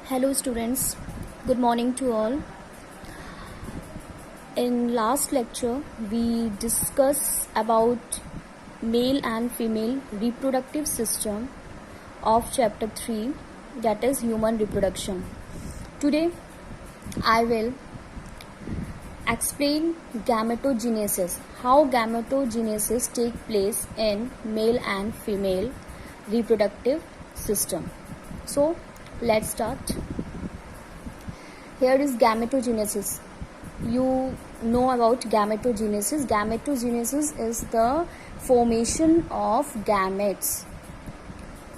Hello students, good morning to all. In last lecture we discussed about male and female reproductive system of chapter 3, that is human reproduction. Today I will explain gametogenesis, how gametogenesis take place in male and female reproductive system. So let's start. Here is gametogenesis. You know about gametogenesis. Gametogenesis is the formation of gametes.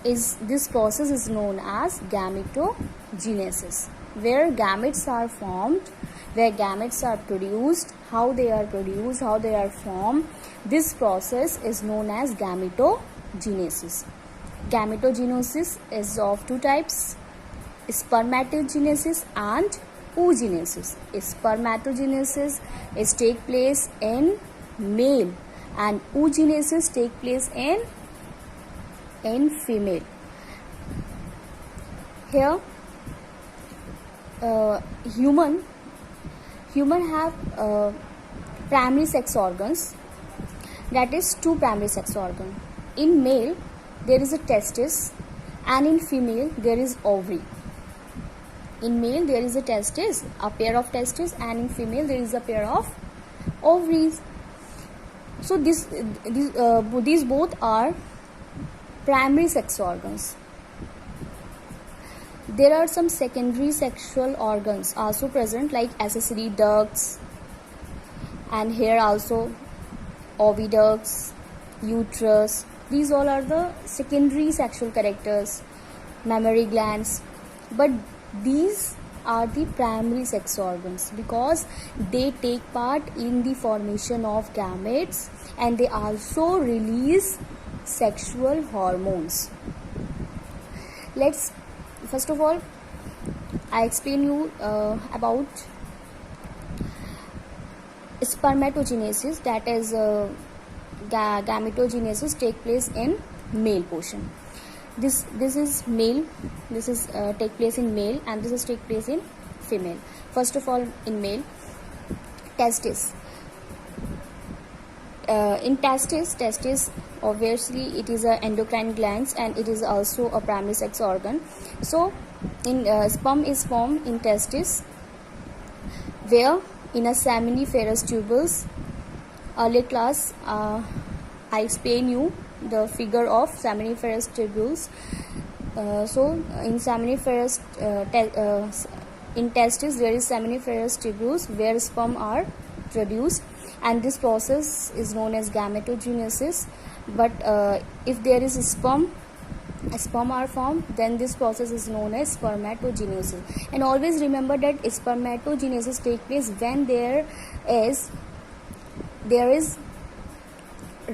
This process is known as gametogenesis, where gametes are formed, where gametes are produced, how they are produced, how they are formed. This process is known as gametogenesis. Gametogenesis is of two types: spermatogenesis and oogenesis. Spermatogenesis is take place in male and oogenesis take place in female. Here human have primary sex organs, that is two primary sex organs. In male there is a testis and in female there is ovary. In male there is a testis, a pair of testes, and in female there is a pair of ovaries. So these both are primary sex organs. There are some secondary sexual organs also present, like accessory ducts, and here also oviducts, uterus. These all are the secondary sexual characters, mammary glands. But these are the primary sex organs because they take part in the formation of gametes and they also release sexual hormones. Let's first of all I explain you about spermatogenesis, that is gametogenesis take place in male portion. This is male, this is take place in male, and this is take place in female. First of all, in male, testis. In testis obviously it is a endocrine glands and it is also a primary sex organ. So in sperm is formed in testis, where in a seminiferous tubules. Early class I explain you the figure of seminiferous tubules. So in seminiferous in testis there is seminiferous tubules where sperm are produced, and this process is known as gametogenesis. But if there is sperm are formed, then this process is known as spermatogenesis. And always remember that spermatogenesis take place when there is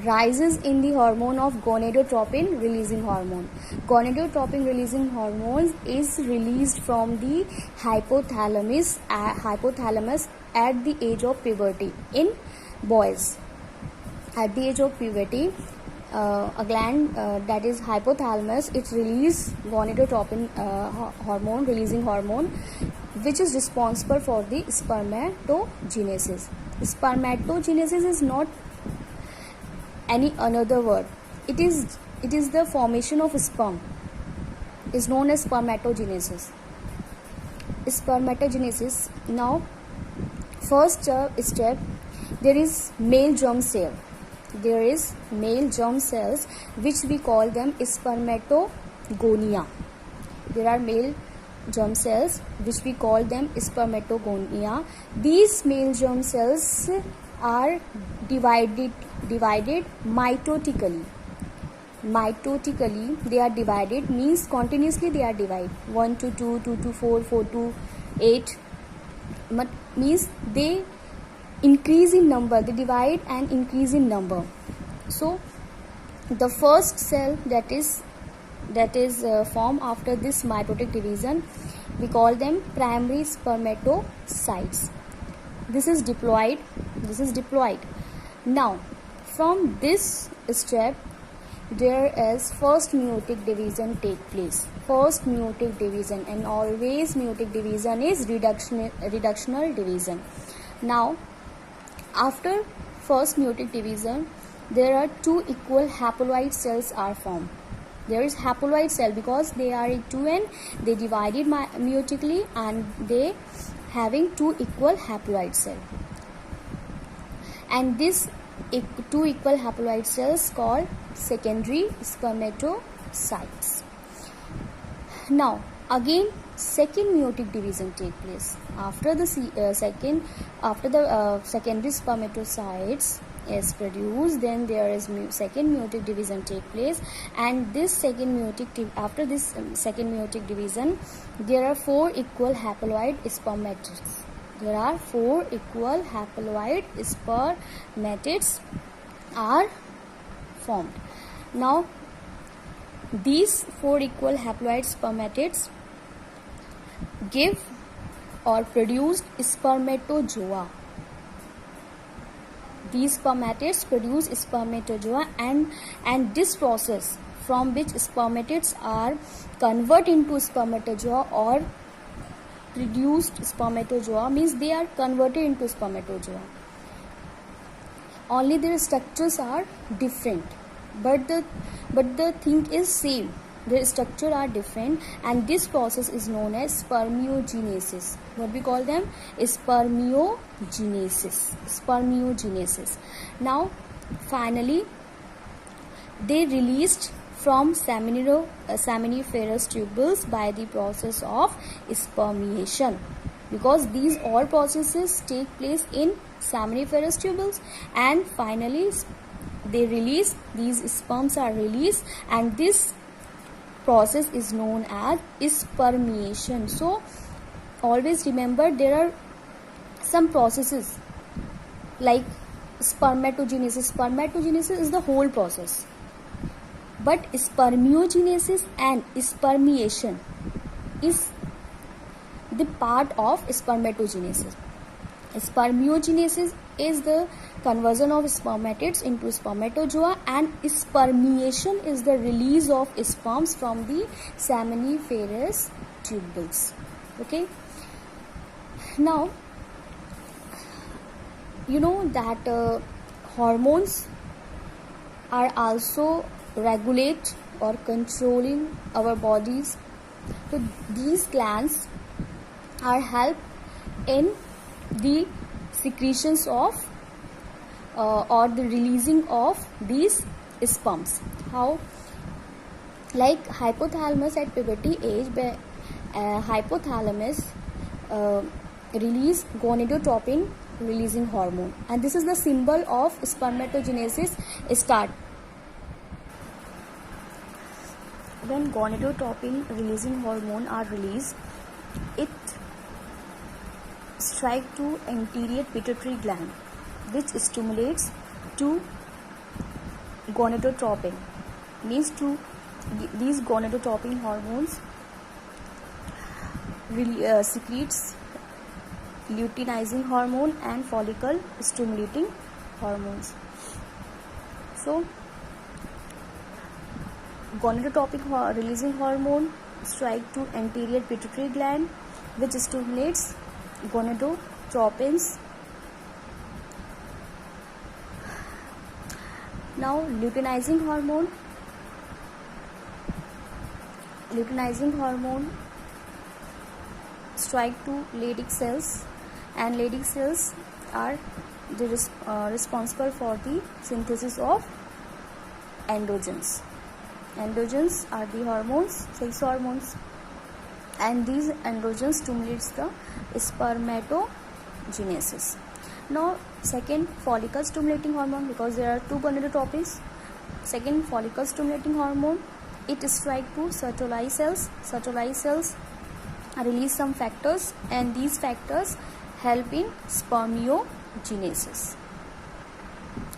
rises in the hormone of gonadotropin releasing hormone. Gonadotropin releasing hormone is released from the hypothalamus at the age of puberty. In boys, at the age of puberty, a gland that is hypothalamus, it releases gonadotropin hormone, releasing hormone, which is responsible for the spermatogenesis. Spermatogenesis is not any another word. It is the formation of sperm, is known as spermatogenesis. Spermatogenesis. Now first step, there is male germ cell. There is male germ cells which we call them spermatogonia. There are male germ cells which we call them spermatogonia. These male germ cells are divided mitotically. They are divided, means continuously they are divided, 1 to 2, 2 to 4, 4 to 8, means they increase in number, they divide and increase in number. So the first cell that is formed after this mitotic division, we call them primary spermatocytes. This is diploid. Now from this step there is first meiotic division take place. First meiotic division, and always meiotic division is reductional division. Now after first meiotic division, there are two equal haploid cells are formed. There is haploid cell because they are two and they divided meiotically, and they having two equal haploid cell, and this two equal haploid cells called secondary spermatocytes. Now again second meiotic division take place after the secondary spermatocytes is produced. Then there is second meiotic division take place, and this second meiotic after this second meiotic division, there are four equal haploid spermatids. There are four equal haploid spermatids are formed. Now these four equal haploid spermatids give or produce spermatozoa. These spermatids produce spermatozoa, and this process from which spermatids are converted into spermatozoa or produced spermatozoa means they are converted into spermatozoa. Only their structures are different, but the thing is same. Their structure are different, and this process is known as spermiogenesis. What we call them is spermiogenesis. Now finally they released from seminiferous tubules by the process of spermiation, because these all processes take place in seminiferous tubules, and finally they release, these sperms are released, and this process is known as spermiation. So always remember there are some processes like spermatogenesis. Spermatogenesis is the whole process, but spermiogenesis and spermiation is the part of spermatogenesis. Spermiogenesis is the conversion of spermatids into spermatozoa, and spermiation is the release of sperms from the seminiferous tubules. Okay. Now you know that hormones are also regulate or controlling our bodies. So these glands are help in the secretions of or the releasing of these sperms. How? Like hypothalamus at puberty age, hypothalamus release gonadotropin releasing hormone, and this is the symbol of spermatogenesis start. When gonadotropin releasing hormone are released, it strike to anterior pituitary gland, which stimulates to gonadotropin. Means to these gonadotropin hormones secretes luteinizing hormone and follicle stimulating hormones. So gonadotropin releasing hormone strike to anterior pituitary gland, which stimulates gonadotropins. Now luteinizing hormone strike to Leydig cells, and Leydig cells are responsible for the synthesis of androgens. Androgens are the hormones, sex hormones, and these androgens stimulates the spermatogenesis. Now second, follicle stimulating hormone, because there are two gonadotropins. Second, follicle stimulating hormone, it strike to Sertoli cells. Sertoli cells release some factors, and these factors help in spermiogenesis.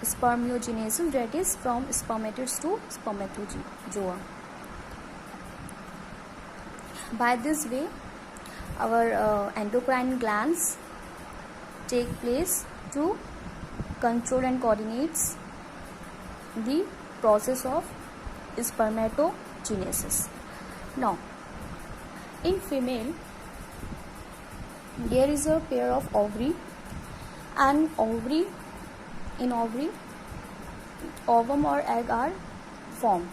Spermiogenesis, that is from spermatids to spermatozoa. By this way, our endocrine glands take place to control and coordinates the process of spermatogenesis. Now, in female, there is a pair of ovary, and in ovary, ovum or egg are formed.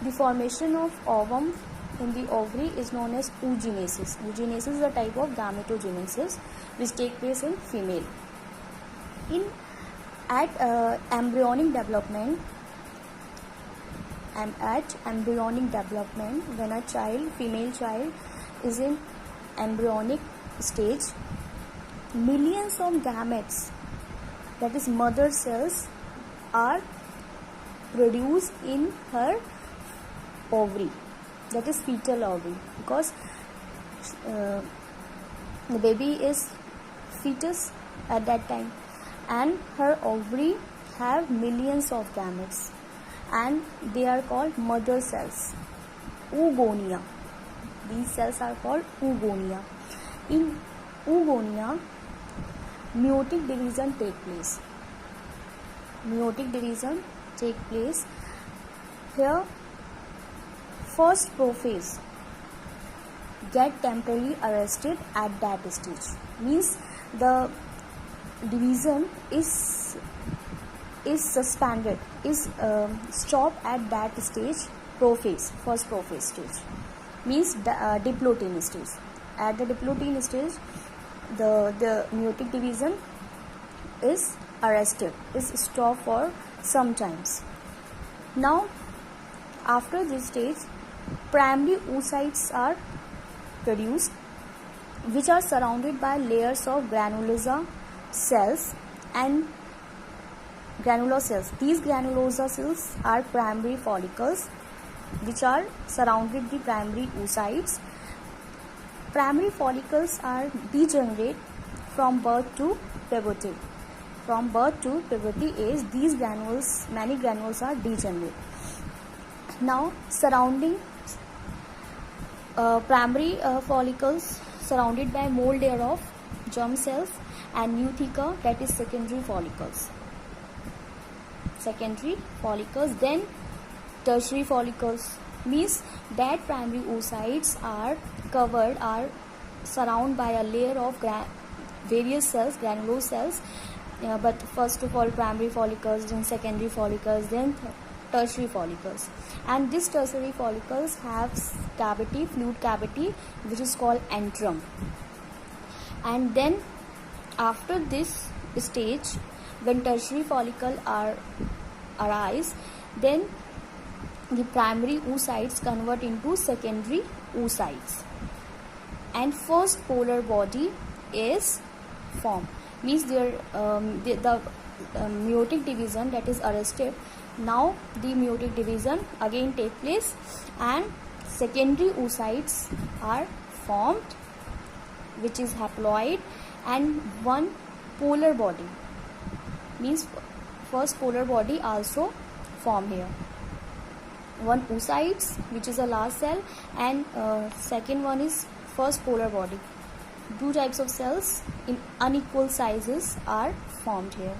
The formation of ovum in the ovary is known as oogenesis. Oogenesis is a type of gametogenesis which takes place in female. At embryonic development, when a female child is in embryonic stage, millions of gametes, that is mother cells, are produced in her ovary, that is fetal ovary, because the baby is fetus at that time, and her ovary have millions of gametes, and they are called mother cells, oogonia. These cells are called oogonia. In oogonia, meiotic division take place. Here, first prophase get temporarily arrested at that stage. Means the division is suspended, is stopped at that stage, first prophase stage. Means diplotene stage. At the diplotene stage, the meiotic division is arrested, is stopped for some times. Now, after this stage, primary oocytes are produced, which are surrounded by layers of granulosa cells and granular cells. These granulosa cells are primary follicles, which are surrounded the primary oocytes. Primary follicles are degenerate from birth to puberty. From birth to puberty age, many granules are degenerate. Now, surrounding primary follicles surrounded by more layer of germ cells, and new thicker, that is secondary follicles. Then tertiary follicles, means that primary oocytes are surrounded by a layer of various cells, granular cells, but first of all primary follicles, then secondary follicles, then tertiary follicles. And these tertiary follicles have fluid cavity, which is called antrum. And then after this stage, when tertiary follicle arise, then the primary oocytes convert into secondary oocytes, and first polar body is formed. Means the meiotic division that is arrested. Now the meiotic division again take place, and secondary oocytes are formed, which is haploid, and one polar body, means first polar body also form here. One oocytes, which is a last cell, and second one is first polar body. Two types of cells in unequal sizes are formed here.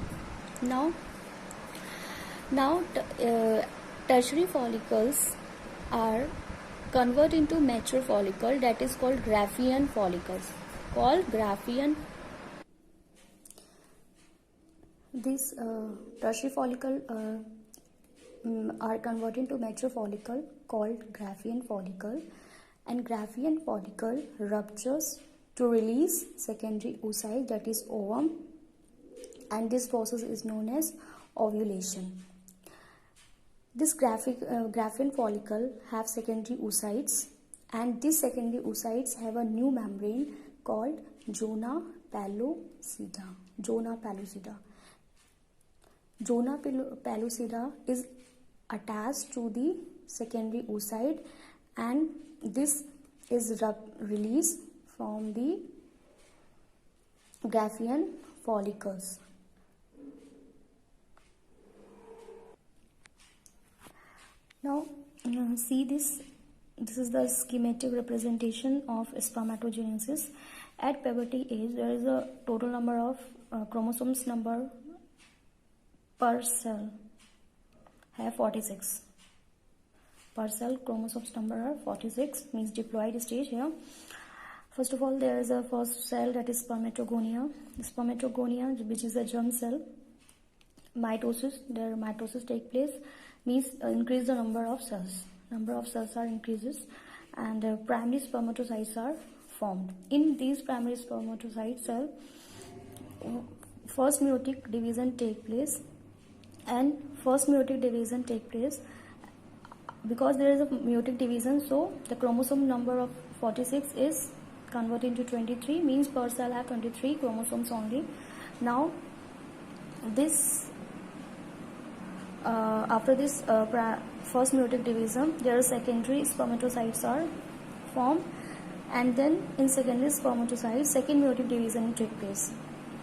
Now tertiary follicles are converted into mature follicle, that is called Graafian follicles. This tertiary follicle are converted into mature follicle called Graafian follicle, and Graafian follicle ruptures to release secondary oocyte, that is ovum, and this process is known as ovulation. This Graafian follicle have secondary oocytes, and these secondary oocytes have a new membrane called zona pellucida. Zona pellucida is attached to the secondary oocyte, and this is released from the Graafian follicles. Now see this is the schematic representation of spermatogenesis. At puberty age, there is a total number of chromosomes number per cell have 46. Per cell chromosomes number are 46, means diploid stage here. First of all, there is a first cell, that is spermatogonia. Spermatogonia, which is a germ cell. Mitosis, their mitosis take place, means increase the number of cells. Number of cells are increases, and primary spermatocytes are formed. In these primary spermatocyte cell, first meiotic division take place, and first meiotic division take place because there is a meiotic division, so the chromosome number of 46 is converted into 23, means per cell have 23 chromosomes only. Now this after this first meiotic division, there are secondary spermatocytes are formed, and then in secondary spermatocytes second meiotic division take place,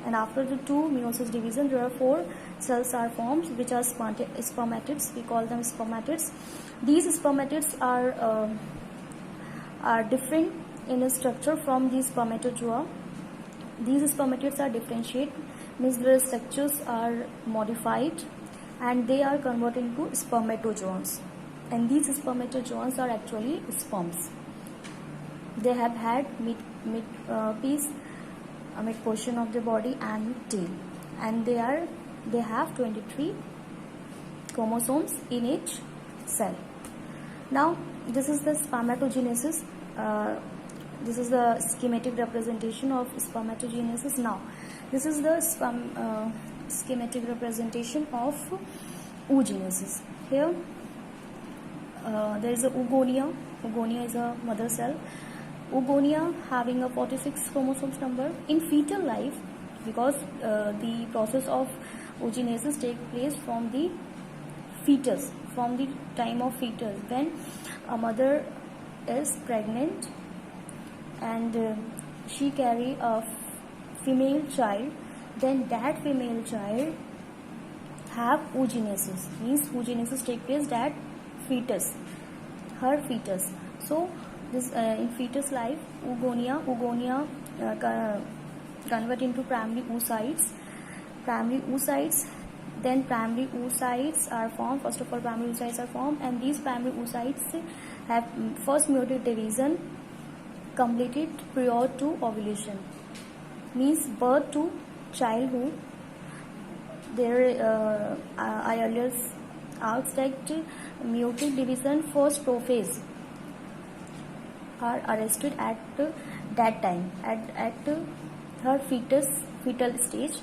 and after the two meiosis division there are 4 cells are formed, which are spermatids. We call them spermatids. These spermatids are different in a structure from these spermatozoa. These spermatids are differentiate, means their structures are modified and they are converted into spermatozoans, and these spermatozoans are actually sperms. They have had mid portion of the body and tail, and they have 23 chromosomes in each cell. Now this is the spermatogenesis. This is the schematic representation of spermatogenesis. Now this is the schematic representation of oogenesis. Here there is a oogonia. Oogonia is a mother cell. Oogonia having a 46 chromosomes number. In fetal life, because the process of oogenesis takes place from the fetus, from the time of fetus, when a mother is pregnant and she carry a female child, then that female child have oogenesis, means oogenesis take place that fetus, her fetus. So this in fetus life, oogonia convert into primary oocytes. Then primary oocytes are formed. First of all, primary oocytes are formed, and these primary oocytes have first meiotic division completed prior to ovulation, means birth to childhood. There I earlier asked that meiotic division first prophase are arrested at that time, at her fetal stage.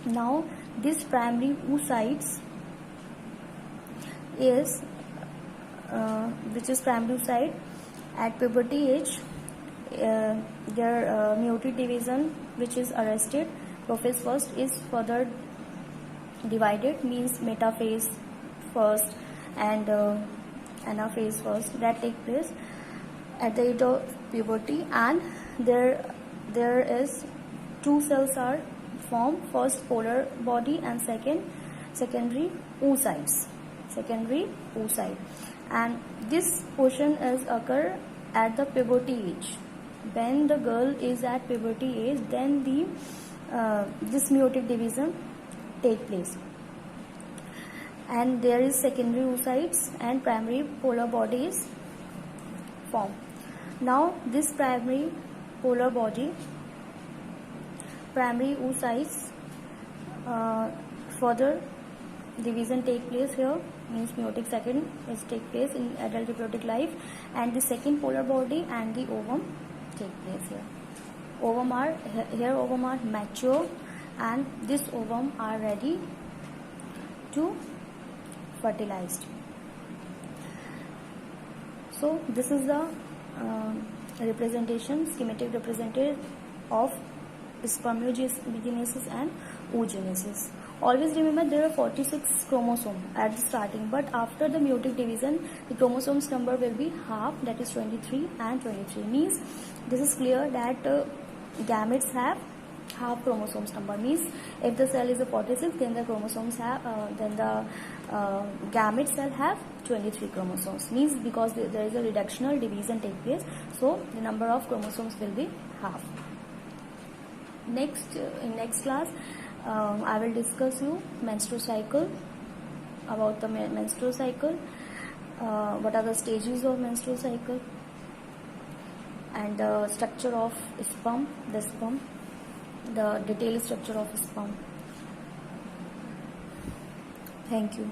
Now this primary oocytes is which is primary oocyte at puberty age, their meiotic division, which is arrested, prophase first, is further divided, means metaphase first and anaphase first, that take place at the age of puberty, and there is 2 cells are formed, first polar body and secondary oocytes, and this portion is occur at the puberty age. When the girl is at puberty age, then this meiotic division take place, and there is secondary oocytes and primary polar bodies formed. Now this primary polar body, primary oocytes, further division take place here, means meiotic second is take place in adult reproductive life, and the second polar body and the ovum take place here. Ovum are mature, and this ovum are ready to fertilized. So this is the schematic representation of spermatogenesis and oogenesis. Always remember there are 46 chromosomes at the starting, but after the meiotic division the chromosomes number will be half, that is 23 and 23, means this is clear that gametes have half chromosomes number, means if the cell is a 46, then the chromosomes have gamete cell have 23 chromosomes, means because there is a reductional division take place, so the number of chromosomes will be half. In next class I will discuss you menstrual cycle, about the menstrual cycle, what are the stages of menstrual cycle, and the structure of sperm, the detailed structure of sperm. Thank you.